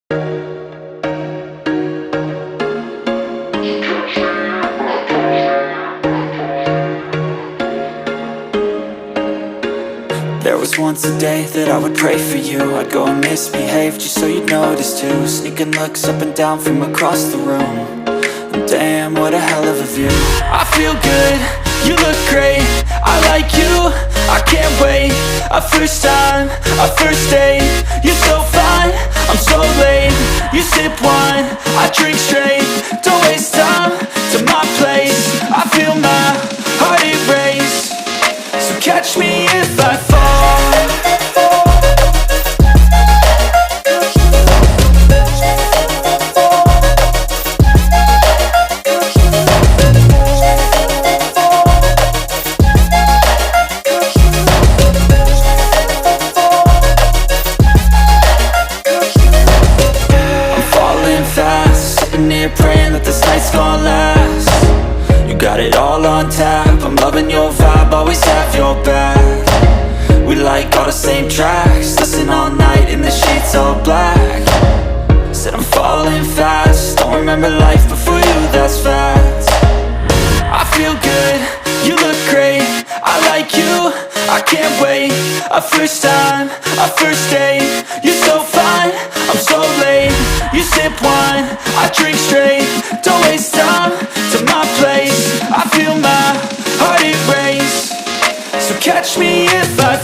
There was once a day that I would pray for you. I'd go and misbehave just so you'd notice too. Sneaking looks up and down from across the room. And damn, what a hell of a view. I feel good, you look great, I like you, I can't wait. A first time, a first date. You're so fine, I'm so late. You sip wine, I drink straight. Don't waste time to my place. I feel my heart erase. So catch me if I fall. I'm falling fast, sitting here praying that this night's gonna last. You got it all on tap, I'm loving your vibe, always have your back. We like all the same tracks, listen all night in the sheets all black. Said I'm falling fast, don't remember life before you, that's fact. I feel good, you look great, I like you, I can't wait. A first time, a first date. You're so fine, I'm so late. You sip wine, I drink straight. Don't waste time to my place. I feel my heart erase. So catch me if I